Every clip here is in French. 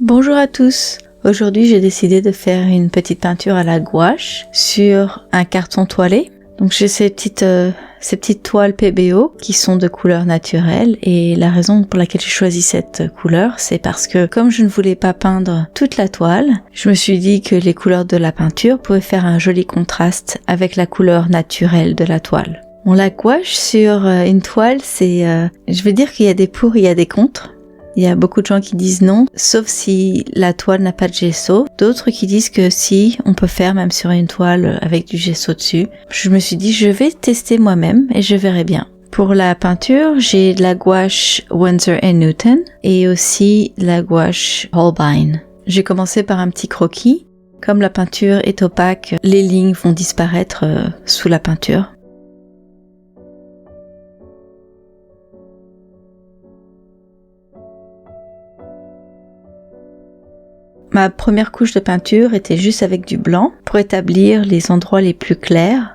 Bonjour à tous. Aujourd'hui, j'ai décidé de faire une petite peinture à la gouache sur un carton toilé. Donc j'ai ces petites toiles PBO qui sont de couleur naturelle et la raison pour laquelle j'ai choisi cette couleur, c'est parce que comme je ne voulais pas peindre toute la toile, je me suis dit que les couleurs de la peinture pouvaient faire un joli contraste avec la couleur naturelle de la toile. Bon, la gouache sur une toile, je vais dire qu'il y a des pour, il y a des contre. Il y a beaucoup de gens qui disent non, sauf si la toile n'a pas de gesso. D'autres qui disent que si, on peut faire même sur une toile avec du gesso dessus. Je me suis dit, je vais tester moi-même et je verrai bien. Pour la peinture, j'ai de la gouache Winsor & Newton et aussi la gouache Holbein. J'ai commencé par un petit croquis. Comme la peinture est opaque, les lignes vont disparaître sous la peinture. Ma première couche de peinture était juste avec du blanc pour établir les endroits les plus clairs.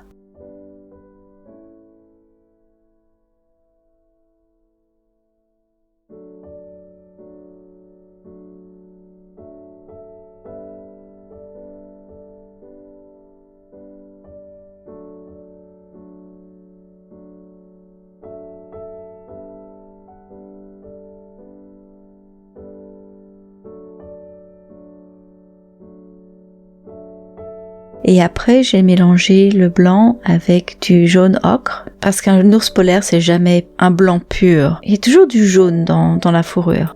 Et après, j'ai mélangé le blanc avec du jaune ocre, parce qu'un ours polaire, c'est jamais un blanc pur. Il y a toujours du jaune dans la fourrure.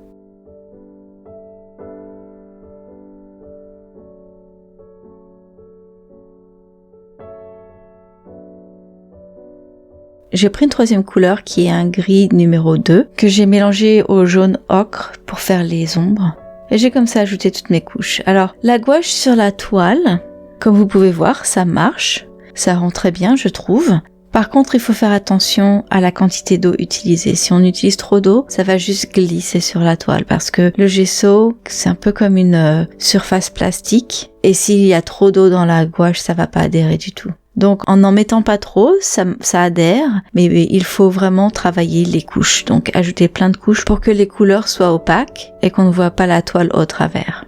J'ai pris une troisième couleur qui est un gris numéro 2, que j'ai mélangé au jaune ocre pour faire les ombres. Et j'ai comme ça ajouté toutes mes couches. Alors, la gouache sur la toile, comme vous pouvez voir, ça marche. Ça rend très bien, je trouve. Par contre, il faut faire attention à la quantité d'eau utilisée. Si on utilise trop d'eau, ça va juste glisser sur la toile parce que le gesso, c'est un peu comme une surface plastique. Et s'il y a trop d'eau dans la gouache, ça va pas adhérer du tout. Donc, en n'en mettant pas trop, ça adhère, mais il faut vraiment travailler les couches. Donc, ajouter plein de couches pour que les couleurs soient opaques et qu'on ne voit pas la toile au travers.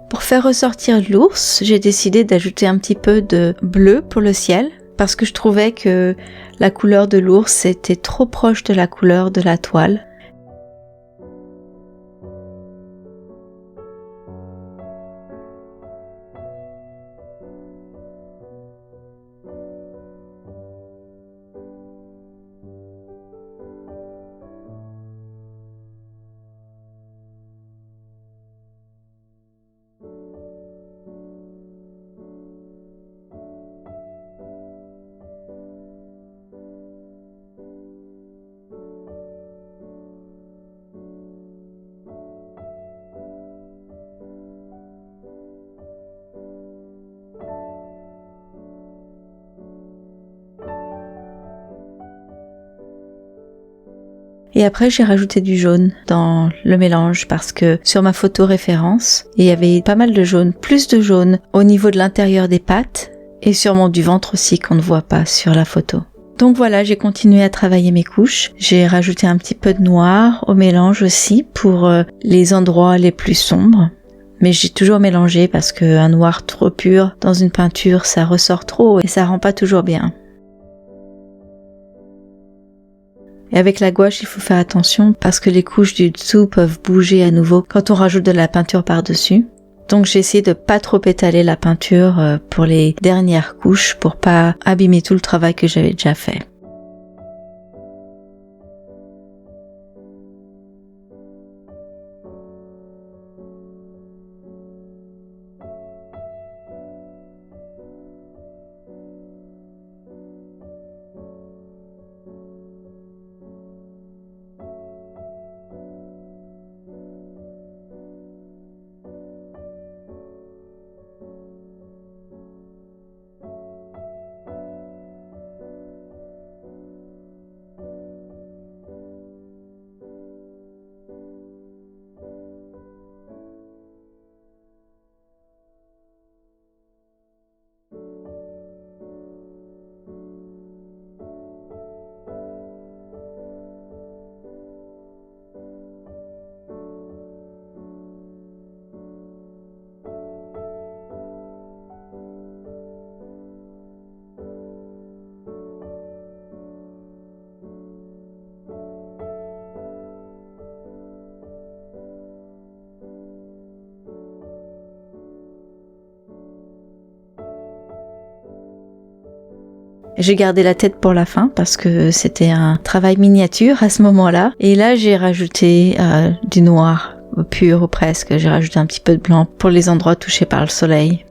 Pour faire ressortir l'ours, j'ai décidé d'ajouter un petit peu de bleu pour le ciel parce que je trouvais que la couleur de l'ours était trop proche de la couleur de la toile. Et après, j'ai rajouté du jaune dans le mélange parce que sur ma photo référence, il y avait pas mal de jaune, plus de jaune au niveau de l'intérieur des pattes et sûrement du ventre aussi qu'on ne voit pas sur la photo. Donc voilà, j'ai continué à travailler mes couches. J'ai rajouté un petit peu de noir au mélange aussi pour les endroits les plus sombres. Mais j'ai toujours mélangé parce qu'un noir trop pur dans une peinture, ça ressort trop et ça rend pas toujours bien. Et avec la gouache, il faut faire attention parce que les couches du dessous peuvent bouger à nouveau quand on rajoute de la peinture par-dessus. Donc j'ai essayé de pas trop étaler la peinture pour les dernières couches pour pas abîmer tout le travail que j'avais déjà fait. J'ai gardé la tête pour la fin parce que c'était un travail miniature à ce moment-là. Et là, j'ai rajouté du noir pur ou presque. J'ai rajouté un petit peu de blanc pour les endroits touchés par le soleil.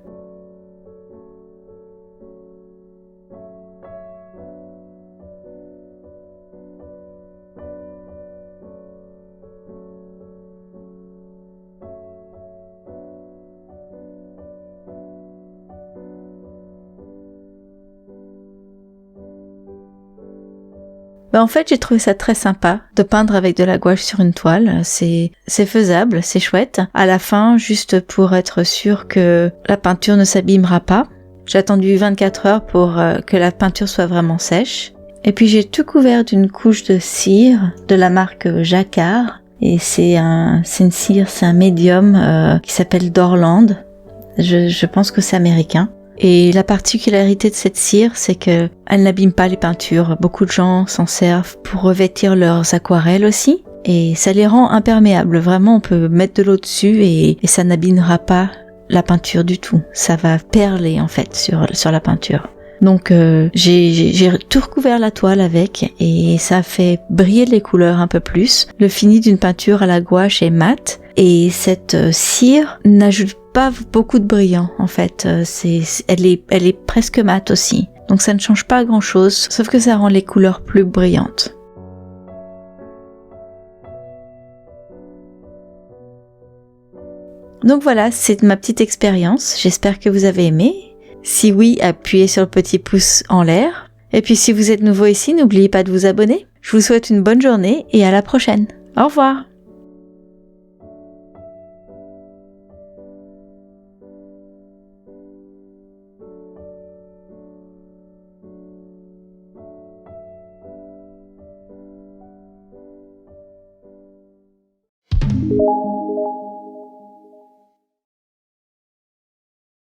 En fait, j'ai trouvé ça très sympa de peindre avec de la gouache sur une toile. C'est faisable, c'est chouette. À la fin, juste pour être sûr que la peinture ne s'abîmera pas, j'ai attendu 24 heures pour que la peinture soit vraiment sèche. Et puis j'ai tout couvert d'une couche de cire de la marque Jacquard. Et c'est une cire, c'est un médium qui s'appelle Dorland. Je pense que c'est américain. Et la particularité de cette cire, c'est que elle n'abîme pas les peintures. Beaucoup de gens s'en servent pour revêtir leurs aquarelles aussi. Et ça les rend imperméables. Vraiment, on peut mettre de l'eau dessus et ça n'abîmera pas la peinture du tout. Ça va perler en fait sur la peinture. Donc j'ai tout recouvert la toile avec et ça fait briller les couleurs un peu plus. Le fini d'une peinture à la gouache est mat et cette cire n'ajoute pas beaucoup de brillant en fait. Elle est presque mate aussi. Donc ça ne change pas grand chose, sauf que ça rend les couleurs plus brillantes. Donc voilà, c'est ma petite expérience. J'espère que vous avez aimé. Si oui, appuyez sur le petit pouce en l'air. Et puis si vous êtes nouveau ici, n'oubliez pas de vous abonner. Je vous souhaite une bonne journée et à la prochaine. Au revoir.